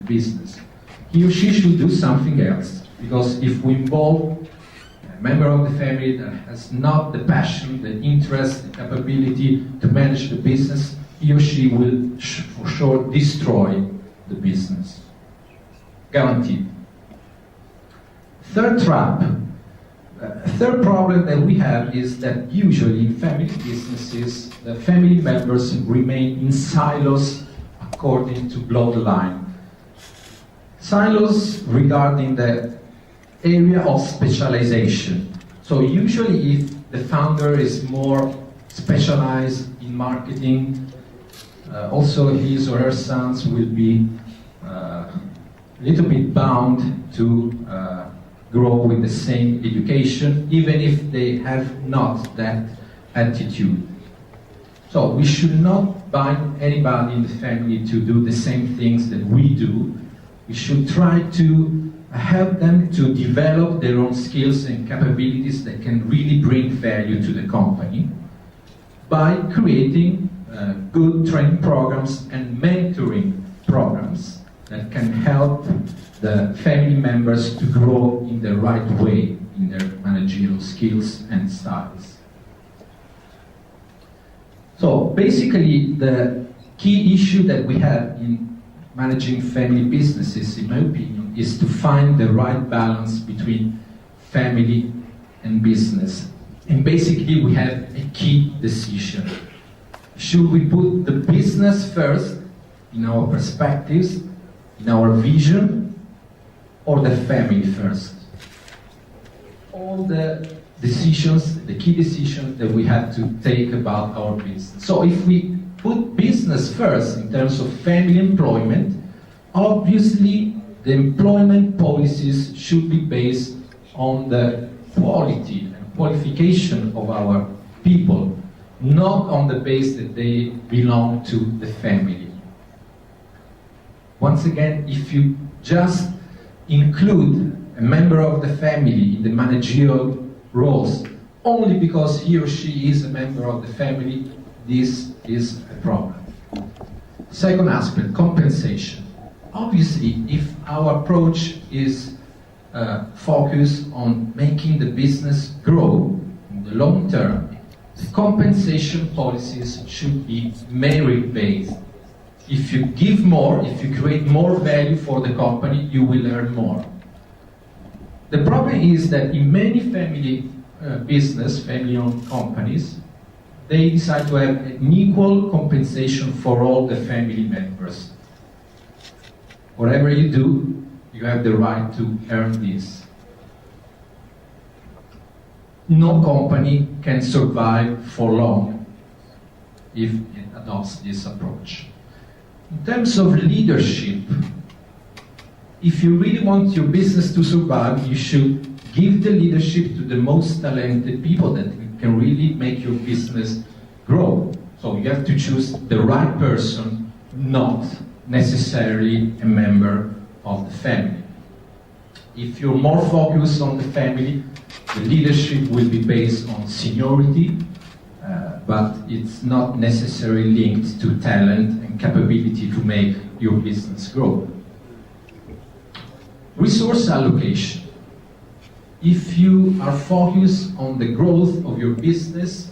business. He or she should do something else, because if we involve a member of the family that has not the passion, the interest, the capability to manage the business, he or she will for sure destroy the business. Guaranteed. Third trap. Third problem that we have is that usually in family businesses, the family members remain in silos according to bloodline. Silos regarding the area of specialization. So usually if the founder is more specialized in marketing, also his or her sons will be a little bit bound to grow with the same education, even if they have not that attitude. So we should not bind anybody in the family to do the same things that we do. We should try to help them to develop their own skills and capabilities that can really bring value to the company by creating good training programs and mentoring programs that can help the family members to grow in the right way in their managerial skills and styles. So basically the key issue that we have in managing family businesses, in my opinion, is to find the right balance between family and business. And basically we have a key decision. Should we put the business first in our perspectives, in our vision, or the family first? All the decisions, the key decisions that we have to take about our business. So if we put business first in terms of family employment, obviously the employment policies should be based on the quality and qualification of our people, not on the base that they belong to the family. Once again, if you just include a member of the family in the managerial roles only because he or she is a member of the family, this is a problem. Second aspect, compensation. Obviously, if our approach is focused on making the business grow in the long term, the compensation policies should be merit-based. If you give more, if you create more value for the company, you will earn more. The problem is that in many family family-owned companies, they decide to have an equal compensation for all the family members. Whatever you do, you have the right to earn this. No company can survive for long if it adopts this approach. In terms of leadership, if you really want your business to survive, you should give the leadership to the most talented people that can really make your business grow. So you have to choose the right person, not necessarily a member of the family. If you're more focused on the family, the leadership will be based on seniority, but it's not necessarily linked to talent and capability to make your business grow. Resource allocation. If you are focused on the growth of your business,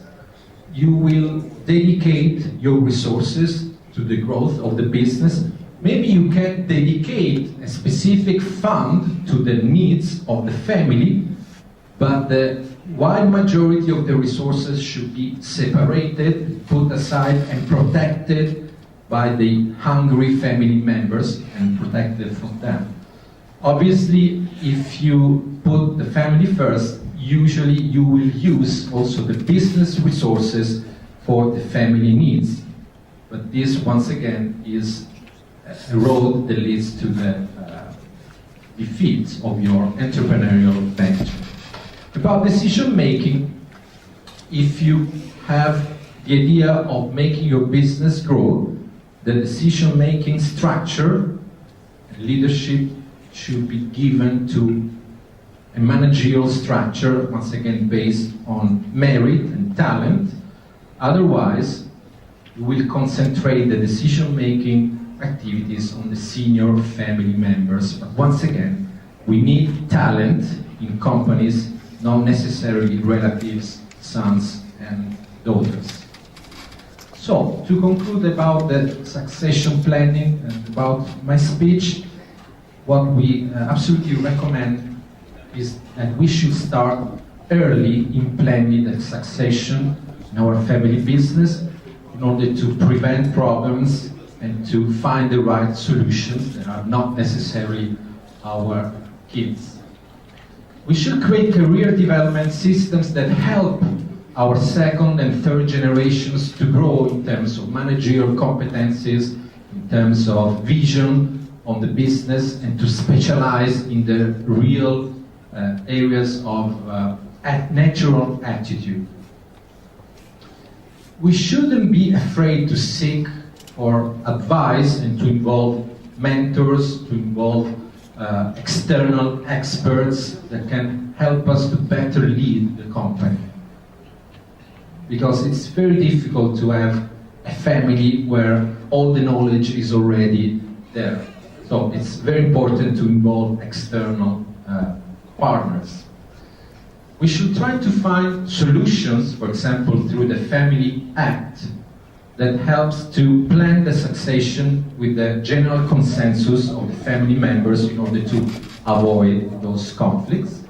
you will dedicate your resources to the growth of the business. Maybe you can dedicate a specific fund to the needs of the family, but the wide majority of the resources should be separated, put aside, and protected by the hungry family members and protected from them. Obviously, if you put the family first, usually you will use also the business resources for the family needs. But this, once again, is a road that leads to the defeat of your entrepreneurial venture. About decision making, if you have the idea of making your business grow, the decision making structure and leadership should be given to a managerial structure, once again based on merit and talent. Otherwise, you will concentrate the decision making activities on the senior family members. But once again, we need talent in companies, not necessarily relatives, sons and daughters. So, to conclude about the succession planning and about my speech, what we absolutely recommend is that we should start early in planning the succession in our family business in order to prevent problems and to find the right solutions that are not necessarily our kids. We should create career development systems that help our second and third generations to grow in terms of managerial competencies, in terms of vision on the business, and to specialize in the real areas of natural aptitude. We shouldn't be afraid to seek for advice and to involve mentors, to involve external experts that can help us to better lead the company. Because it's very difficult to have a family where all the knowledge is already there. So it's very important to involve external partners. We should try to find solutions, for example, through the Family Act, that helps to plan the succession with the general consensus of the family members in order to avoid those conflicts.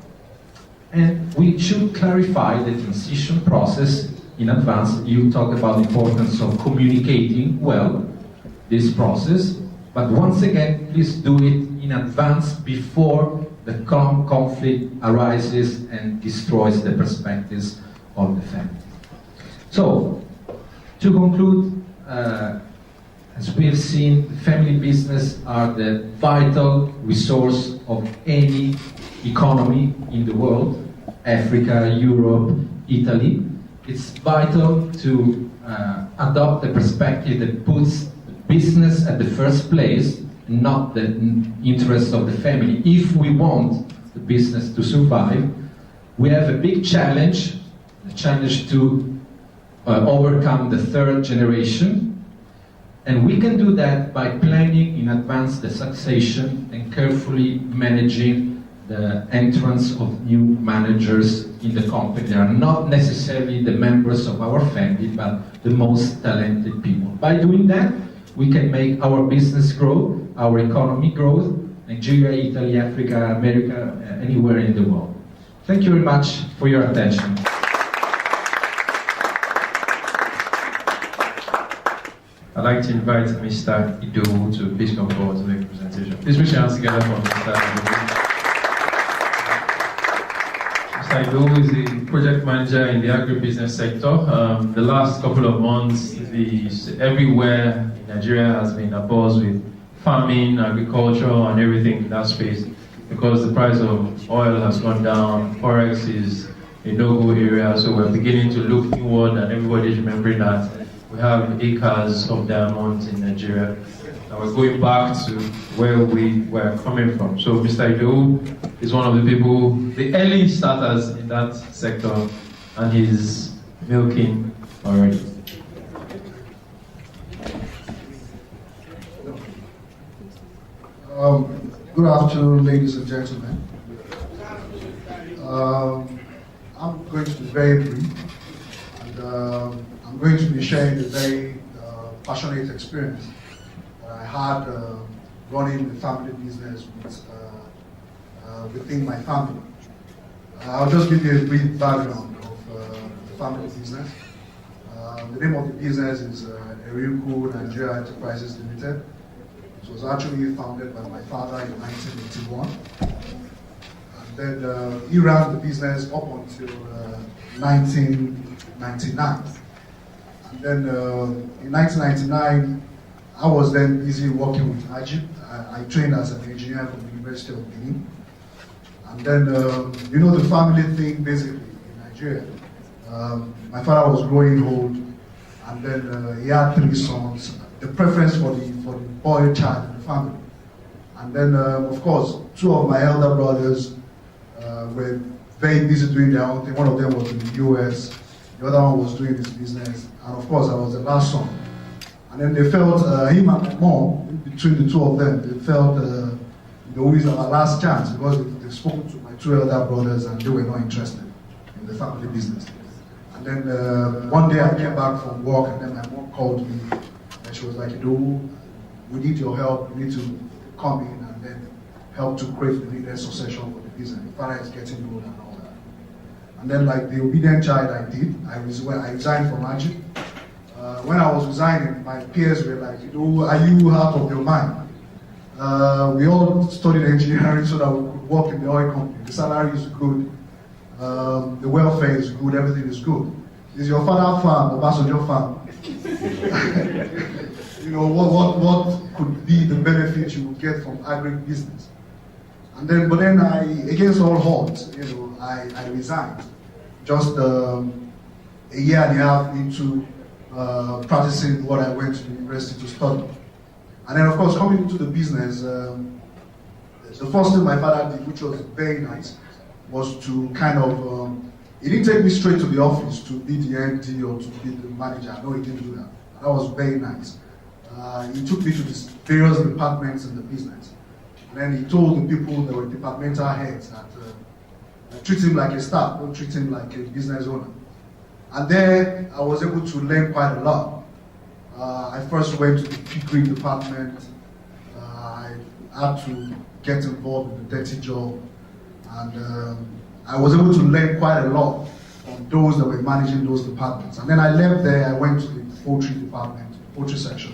And we should clarify the transition process in advance. You talk about the importance of communicating well this process, but once again, please do it in advance before the conflict arises and destroys the perspectives of the family. So, to conclude, as we have seen, family business are the vital resource of any economy in the world, Africa, Europe, Italy. It's vital to adopt a perspective that puts business at the first place, not the interests of the family. If we want the business to survive, we have a big challenge, the challenge to overcome the third generation, and we can do that by planning in advance the succession and carefully managing the entrance of new managers in the company. They are not necessarily the members of our family, but the most talented people. By doing that, we can make our business grow, our economy grow, Nigeria, Italy, Africa, America, anywhere in the world. Thank you very much for your attention. I'd like to invite Mr. Idowu to please come forward to make a presentation. Please put your hands together for Mr. Idowu. Mr. Idowu is a project manager in the agribusiness sector. The last couple of months, everywhere in Nigeria has been abuzz with farming, agriculture, and everything in that space because the price of oil has gone down, forex is a no-go area, so we're beginning to look inward and everybody's remembering that we have acres of diamonds in Nigeria, and we're going back to where we were coming from. So Mr. Idowu is one of the people, the early starters in that sector, and he's milking already. Good afternoon, ladies and gentlemen. I'm going to be very brief, and I'm going to be sharing a very passionate experience that I had running the family business within my family. I'll just give you a brief background of the family business. The name of the business is Idowu Nigeria Enterprises Limited. It was actually founded by my father in 1981. And then he ran the business up until 1999. And then in 1999, I was then busy working with Ajib. I trained as an engineer from the University of Benin. And then, you know, the family thing basically in Nigeria. My father was growing old, and then he had 3 sons. The preference for the boy child in the family. And then, of course, 2 of my elder brothers were very busy doing their own thing. One of them was in the US, the other one was doing his business, and of course, I was the last son. And then they felt, him and my mom, between the two of them, they felt Idowu is our last chance because they've spoken to my two elder brothers and they were not interested in the family business. And then one day I came back from work and then my mom called me and she was like, Idowu, we need your help, we need to come in and then help to create the needed succession for the business. The father is getting old and all that. And then like the obedient child I did, I resigned from Magic. When I was resigning, my peers were like, Idowu, are you out of your mind? We all studied engineering so that we could work in the oil company. The salary is good, the welfare is good, everything is good. Is your father farm or Obasanjo farm? You know, what could be the benefit you would get from agribusiness? And then, but then against all odds, you know, I resigned. Just a year and a half into practicing what I went to the university to study. And then, of course, coming into the business, the first thing my father did, which was very nice, was to kind of, he didn't take me straight to the office to be the MD or to be the manager. No, he didn't do that. That was very nice. He took me to the various departments in the business. And then he told the people that were departmental heads that treat him like a staff, don't treat him like a business owner. And there, I was able to learn quite a lot. I first went to the piggery department. I had to get involved in the dirty job. And I was able to learn quite a lot from those that were managing those departments. And then I left there, I went to the poultry department, poultry section.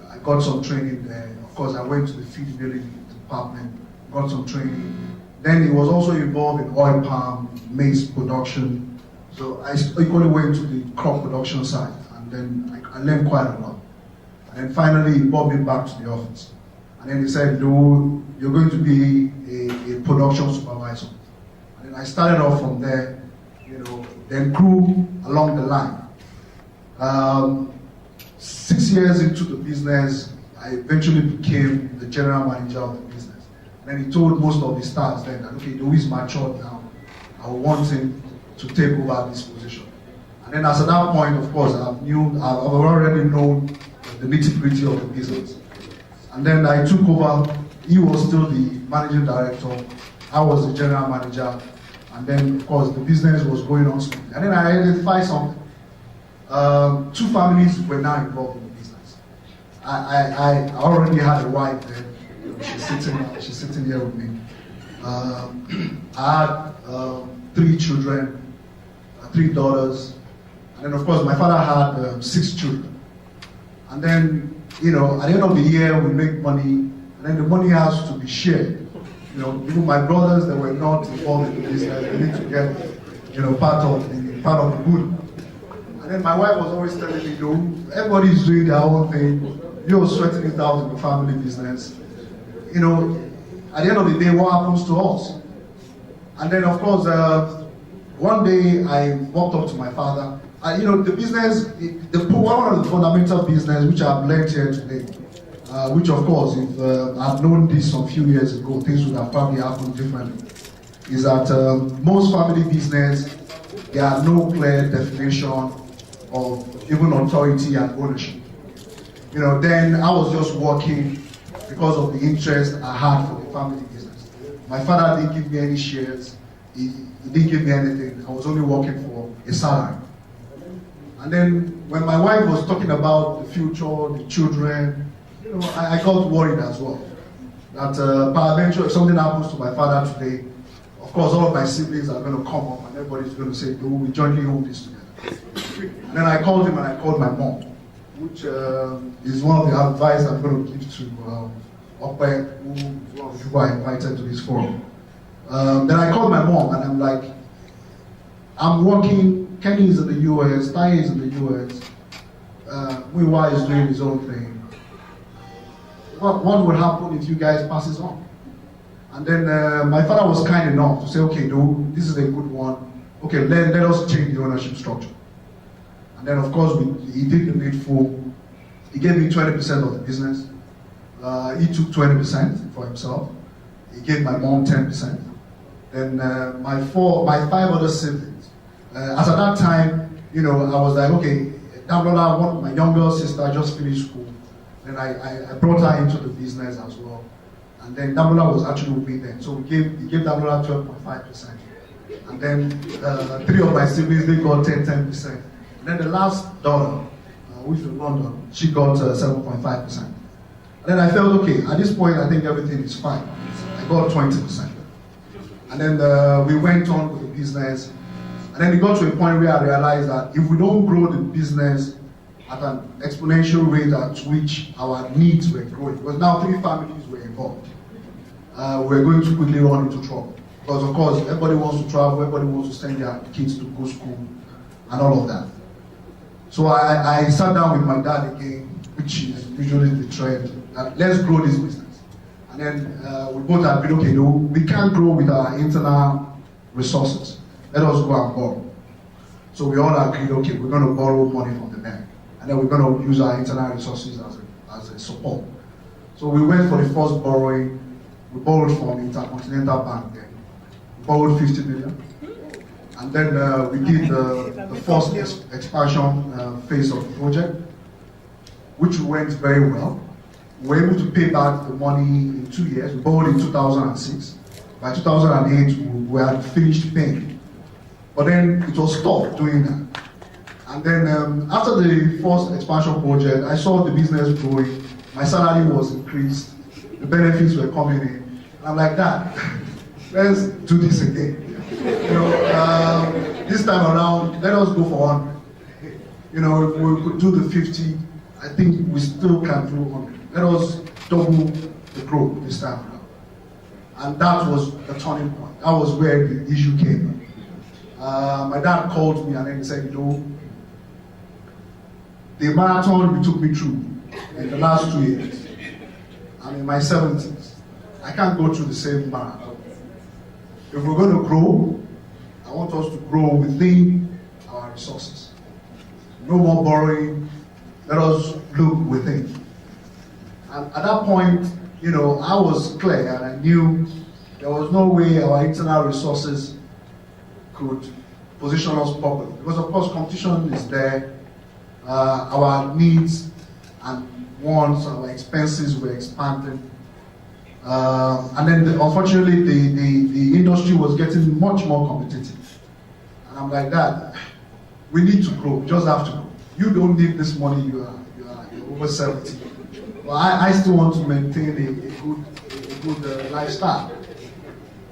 I got some training there. Of course, I went to the feed milling department, got some training. Then he was also involved in oil palm, maize production. So I equally went to the crop production side. And then I learned quite a lot. And then finally, he brought me back to the office. And then he said, no, you're going to be a production supervisor. And then I started off from there, you know, then grew along the line. 6 years into the business, I eventually became the general manager of the business. And then he told most of the staff then that, okay, Idowu is matured now. I want him to take over this position. And then as at that point, of course, I've already known the nitty-gritty of the business. And then I took over. He was still the managing director. I was the general manager. And then, of course, the business was going on smoothly. And then I identified something. Two families were now involved in the business. I already had a wife then. You know, she's sitting here with me. I had 3 children, 3 daughters. And then, of course, my father had 6 children. And then, you know, at the end of the year, we make money, and then the money has to be shared. You know, even my brothers that were not involved in the business, they need to get, you know, part of the good. And then my wife was always telling me, you know, everybody's doing their own thing. You're sweating it out in the family business. You know, at the end of the day, what happens to us? And then, of course, one day I walked up to my father. You know, the business, one of the fundamental business which I've learned here today, which of course, if I've known this some few years ago, things would have probably happened differently, is that most family business, there are no clear definition of even authority and ownership. You know, then I was just working because of the interest I had for the family business. My father didn't give me any shares, he didn't give me anything, I was only working for a salary. And then when my wife was talking about the future, the children, you know, I got worried as well. That peradventure, if something happens to my father today, of course all of my siblings are going to come up and everybody's going to say, no, we jointly own this together. And then I called him and I called my mom, which is one of the advice I'm going to give to Okpe, who is one of the people I invited to this forum. Then I called my mom and I'm like, I'm working. Kenny is in the US, Tai is in the US, Muiwa is doing his own thing. What would happen if you guys pass this on? And then my father was kind enough to say, okay, no, this is a good one. Okay, let us change the ownership structure. And then of course, he did the needful. He gave me 20% of the business. He took 20% for himself. He gave my mom 10%. Then my 5 other siblings. As at that time, you know, I was like, okay, Damblola, my younger sister, just finished school. Then I brought her into the business as well. And then Damblola was actually with me then. So we gave Damblola 12.5%. And then 3 of my siblings, they got 10%. And then the last daughter, which was London, she got 7.5%. And then I felt, okay, at this point, I think everything is fine. I got 20%. And then we went on with the business. And then it got to a point where I realized that if we don't grow the business at an exponential rate at which our needs were growing, because now 3 families were involved, we're going to quickly run into trouble. Because of course, everybody wants to travel, everybody wants to send their kids to go school, and all of that. So I sat down with my dad again, which is usually the trend, that let's grow this business. And then we both agreed, okay, no, we can't grow with our internal resources. Let us go and borrow. So we all agreed, okay, we're going to borrow money from the bank. And then we're going to use our internal resources as a support. So we went for the first borrowing. We borrowed from Intercontinental Bank then. We borrowed 50 million. And then we did the first expansion phase of the project, which went very well. We were able to pay back the money in 2 years. We borrowed in 2006. By 2008, we had finished paying. But then it was tough doing that. And then after the first expansion project, I saw the business growing. My salary was increased. The benefits were coming in. And I'm like, Dad, let's do this again. You know, this time around, let us go for 100. You know, if we could do the 50, I think we still can do 100. Let us double the growth this time around. And that was the turning point. That was where the issue came. My dad called me and then he said, you know, the marathon you took me through in the last 2 years, I'm in my 70s. I can't go through the same marathon. If we're going to grow, I want us to grow within our resources. No more borrowing. Let us look within. And at that point, you know, I was clear and I knew there was no way our internal resources could position us properly. Because of course competition is there. Our needs and wants, our expenses were expanding. And then unfortunately the industry was getting much more competitive. And I'm like, Dad, we need to grow, we just have to grow. You don't need this money, you're over 70. But I still want to maintain a good lifestyle.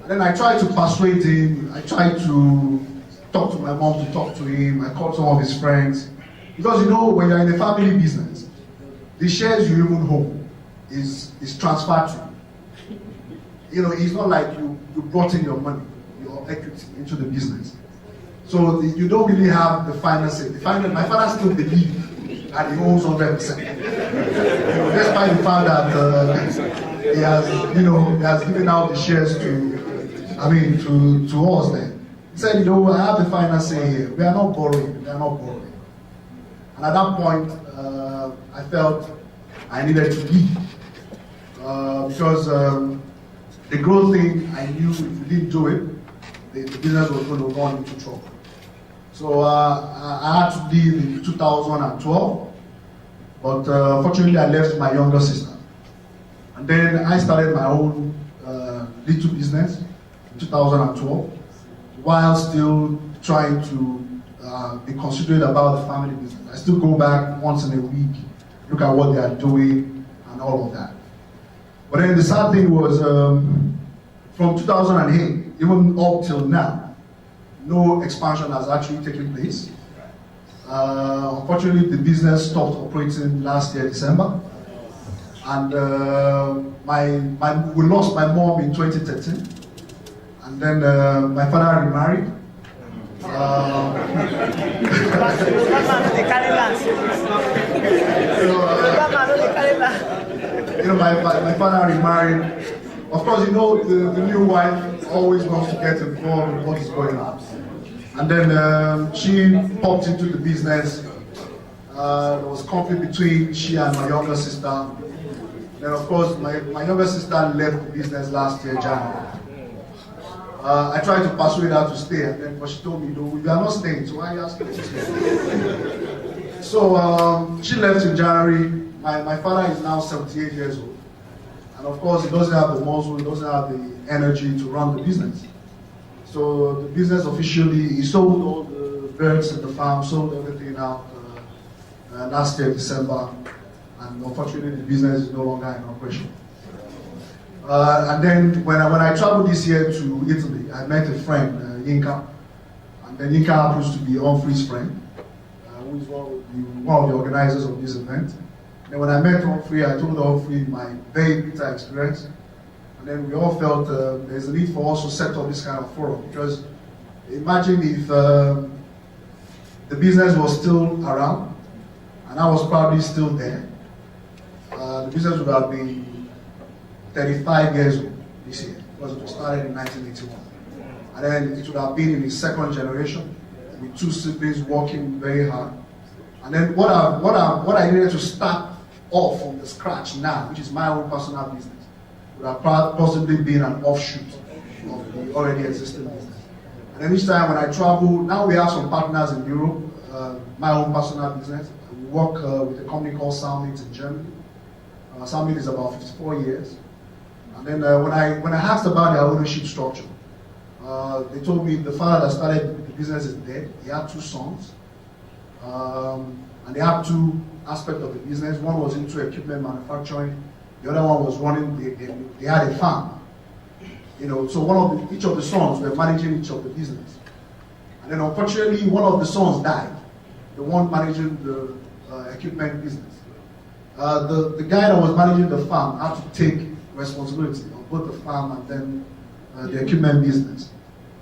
And then I tried to persuade him, I tried to talk to my mom to talk to him, I called some of his friends. Because you know, when you're in a family business, the shares you even hold is transferred to you. You know, it's not like you brought in your money, your equity into the business. So you don't really have the final say. My father still believes that he owns 100%. You know, despite the fact that he has given out the shares to us then. He said, you know, I have the final say here. We are not borrowing. And at that point, I felt I needed to leave. Because the growth thing, I knew if we didn't do it, the business was going to run into trouble. So I had to leave in 2012. But fortunately, I left my younger sister. And then I started my own little business in 2012, while still trying to be considerate about the family business. I still go back once in a week, look at what they are doing, and all of that. But then the sad thing was, from 2008, even up till now, no expansion has actually taken place. Unfortunately, the business stopped operating last year, December. And we lost my mom in 2013. And then my father remarried. My father remarried. Of course, you know, the new wife always wants to get involved in what is going on. And then she popped into the business. There was conflict between she and my younger sister. Then, of course, my younger sister left the business last year, January. I tried to persuade her to stay, but she told me, no, we are not staying, so why are you asking me to stay? So she left in January. My father is now 78 years old. And of course, he doesn't have the muscle, he doesn't have the energy to run the business. So the business officially, he sold all the birds in the farm, sold everything out last year, December. And unfortunately, the business is no longer in operation. And then when I traveled this year to Italy, I met a friend, Yinka. And then Yinka happens to be Humphrey's friend, who is one of the organizers of this event. And when I met Humphrey, I told Humphrey my very bitter experience. And then we all felt there's a need for us to set up this kind of forum. Because imagine if the business was still around, and I was probably still there, the business would have been 35 years old this year, because it was started in 1981. And then it would have been in its second generation, with 2 siblings working very hard. And then what I needed to start off from the scratch now, which is my own personal business, would have possibly been an offshoot of the already existing business. And then each time when I travel, now we have some partners in Europe, my own personal business. We work with a company called Soundmix in Germany. Soundmix is about 54 years. And then when I asked about their ownership structure, they told me the father that started the business is dead. He had 2 sons. And they had 2 aspects of the business. One was into equipment manufacturing. The other one was running, they had a farm. So each of the sons were managing each of the business. And then unfortunately, one of the sons died. The one managing the equipment business. The guy that was managing the farm had to take responsibility of both the farm and then the equipment business.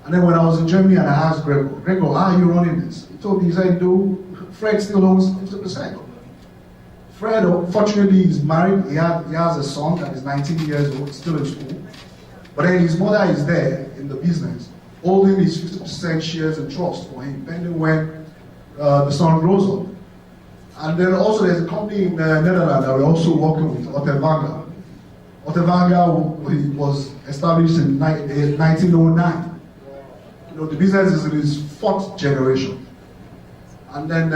And then when I was in Germany and I asked Gregor, how are you running this? He told me, he said, Fred still owns 50%. Fred, fortunately, is married. He has a son that is 19 years old, still in school. But then his mother is there in the business, holding his 50% shares and trust for him, depending when the son grows up. And then also there's a company in the Netherlands that we're also working with, Otterwanger. Otterwanger was established in 1909. The business is in its 4th generation. And then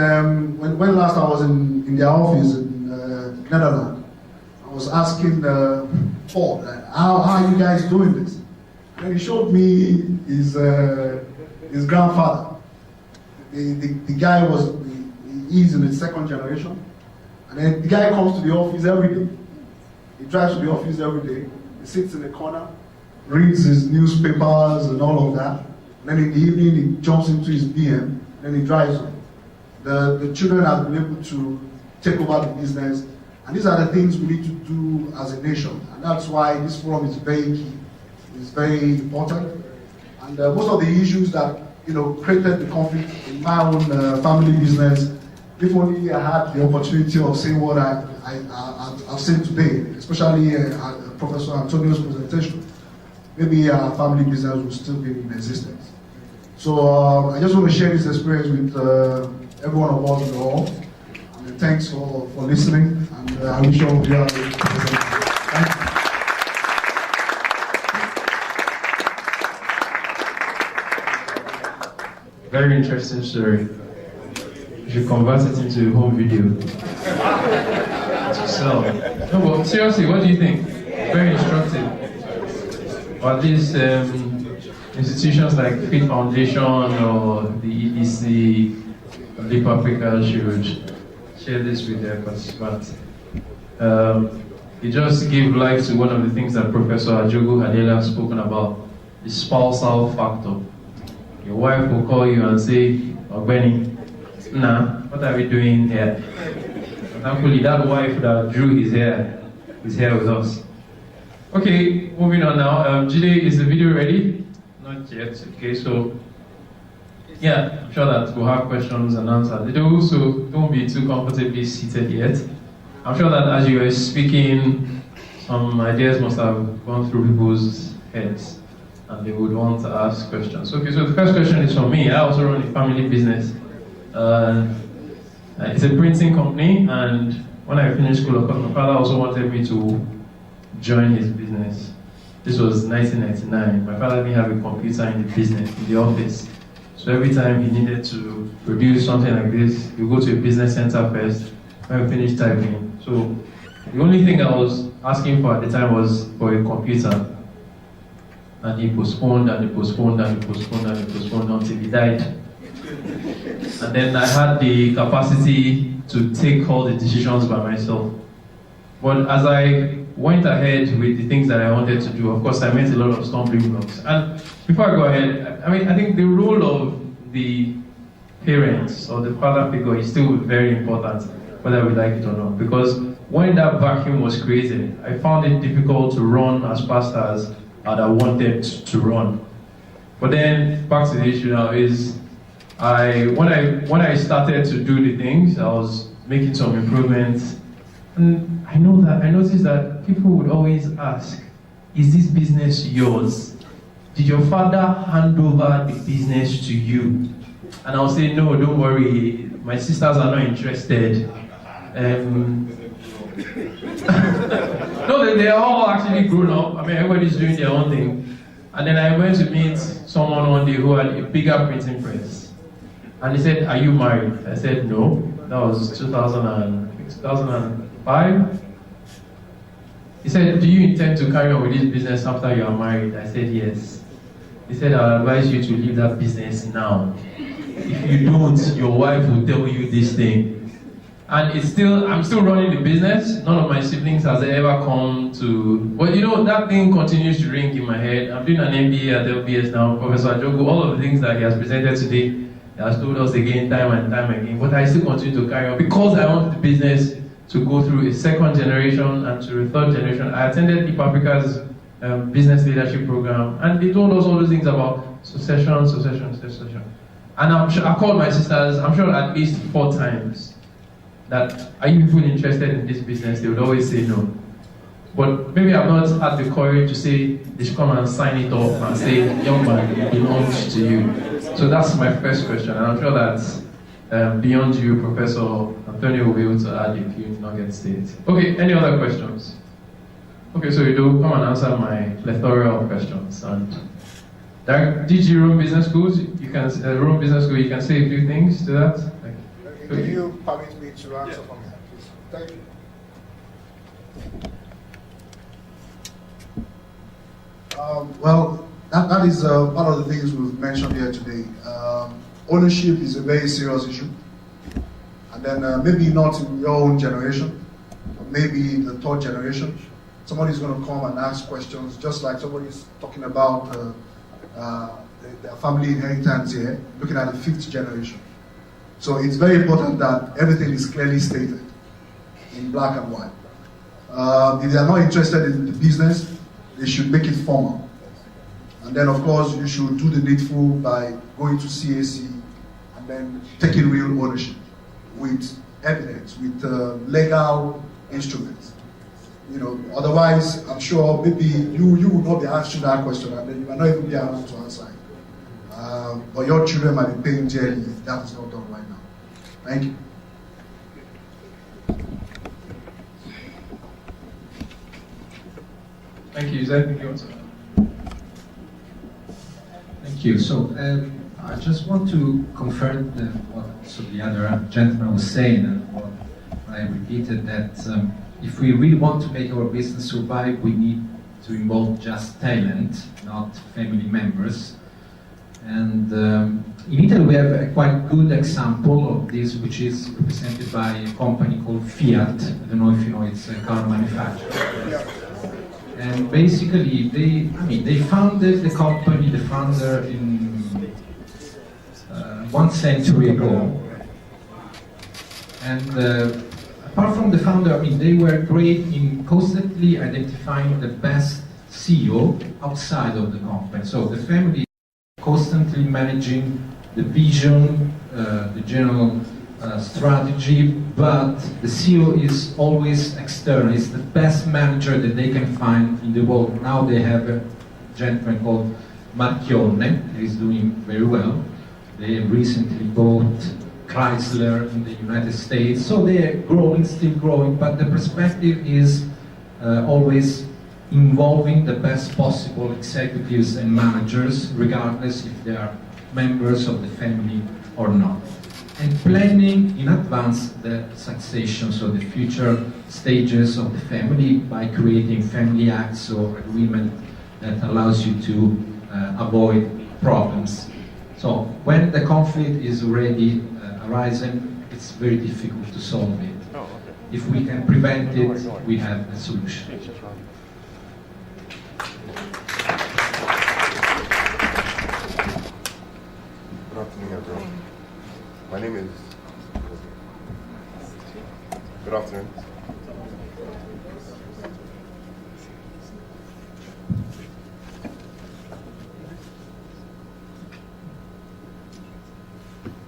when last I was in their office in Netherlands, I was asking Paul, how are you guys doing this? And he showed me his grandfather. The guy he's in his 2nd generation. And then the guy comes to the office every day. He drives to the office every day. He sits in the corner, reads his newspapers and all of that. And then in the evening, he jumps into his BM, and then he drives home. The children have been able to take over the business, and these are the things we need to do as a nation, and that's why this forum is very key, it's very important. And most of the issues that created the conflict in my own family business, if only I had the opportunity of saying what I've said today, especially Professor Antonio's presentation, maybe our family business will still be in existence. So I just want to share this experience with every one of us in the hall. And thanks for listening. And I wish all of you have a good Thank you. Very interesting story. You should convert it into home video to sell. No, but seriously, what do you think? Very instructive. Or at least institutions like Fit Foundation or the EDC, Leap Africa should share this with their participants. It just gave life to one of the things that Professor Idowu Asenuga has spoken about, the spousal factor. Your wife will call you and say, Ogbeni, nah, what are we doing here? Thankfully, that wife that drew his hair is here with us. Okay, moving on now. Jide, is the video ready? Not yet. Okay, so yeah, I'm sure that we'll have questions and answers. So don't be too comfortably seated yet. I'm sure that as you were speaking, some ideas must have gone through people's heads and they would want to ask questions. Okay, so the first question is from me. I also run a family business. It's a printing company, and when I finished school, of course, my father also wanted me to join his business. This was 1999. My father didn't have a computer in the business, in the office. So every time he needed to produce something like this, you go to a business center first, when we finish typing. So the only thing I was asking for at the time was for a computer. And he postponed and he postponed and he postponed and he postponed until he died. And then I had the capacity to take all the decisions by myself. But as I went ahead with the things that I wanted to do, of course I met a lot of stumbling blocks. And before I go ahead, I think the role of the parents or the father figure is still very important, whether we like it or not. Because when that vacuum was created, I found it difficult to run as fast as I wanted to run. But then back to the issue now is when I started to do the things, I was making some improvements, and I noticed that people would always ask, "Is this business yours? Did your father hand over the business to you?" And I'll say, "No, don't worry. My sisters are not interested." No, they're all actually grown up. I mean, everybody's doing their own thing. And then I went to meet someone one day who had a bigger printing press. And he said, "Are you married?" I said, "No." That was 2005. He said, "Do you intend to carry on with this business after you are married?" I said, "Yes." He said, "I'll advise you to leave that business now. If you don't, your wife will tell you this thing." And I'm still running the business. None of my siblings has ever come to, but that thing continues to ring in my head. I'm doing an MBA at LBS now. Professor Ajogu, all of the things that he has presented today, he has told us again, time and time again. But I still continue to carry on because I want the business to go through a second generation and to a third generation. I attended Deep Africa's business leadership program, and they told us all those things about succession. And I called my sisters, I'm sure at least 4 times. That, "Are you people interested in this business?" They would always say no. But maybe I've not had the courage to say they should come and sign it off and say, "Young man, it belongs to you." So that's my first question, and I'm sure that beyond you, Professor Anthonio will be able to add if you not get stated. Okay, any other questions? Okay, so you do come and answer my plethora of questions. And did you run business schools? You can run business school. You can say a few things to that. Can you permit me to answer from here, please? Thank you. Well, that is part of the things we've mentioned here today. Ownership is a very serious issue. And then maybe not in your own generation, but maybe in the 3rd generation. Somebody's going to come and ask questions, just like somebody's talking about their family inheritance here, looking at the 5th generation. So it's very important that everything is clearly stated in black and white. If they are not interested in the business, they should make it formal. And then, of course, you should do the needful by going to CAC and then taking real ownership with evidence, with legal instruments. Otherwise, I'm sure maybe you will not be answering that question, and then you might not even be able to answer it. But your children might be paying dearly if that is not done right now. Thank you. Thank you. Is there anything you want to add? Thank you. So I just want to confirm what the other gentleman was saying, and what I repeated, that if we really want to make our business survive, we need to involve just talent, not family members. And in Italy we have a quite good example of this, which is represented by a company called Fiat. I don't know if you know, it's a car manufacturer. And basically they founded the company, the founder, in 1 century ago. And apart from the founder, they were great in constantly identifying the best CEO outside of the company. So the family constantly managing the vision, the general strategy, but the CEO is always external. It's the best manager that they can find in the world. Now they have a gentleman called Marchionne, who is doing very well. They recently bought Chrysler in the United States, so they are growing, still growing, but the perspective is always involving the best possible executives and managers, regardless if they are members of the family or not. And planning in advance the succession, so the future stages of the family, by creating family acts or agreement that allows you to avoid problems. So when the conflict is already arising, it's very difficult to solve it. If we can prevent it, we have a solution. Good afternoon, everyone. My name is... Good afternoon.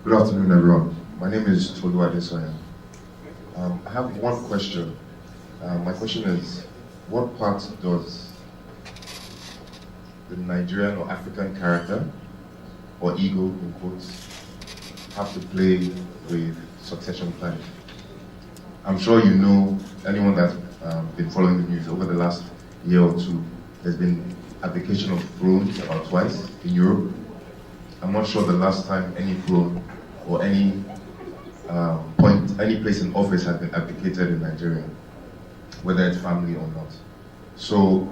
Good afternoon, everyone. My name is Idowu Asenuga. I have one question. My question is, what part does the Nigerian or African character, or ego in quotes, have to play with succession planning? I'm sure you know, anyone that's been following the news over the last year or two, there's been abdication of thrones about twice in Europe. I'm not sure the last time any throne or any any place in office has been abdicated in Nigeria, whether it's family or not. So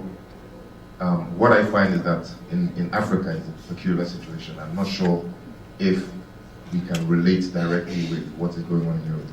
what I find is that in Africa it's a peculiar situation. I'm not sure if we can relate directly with what is going on in Europe.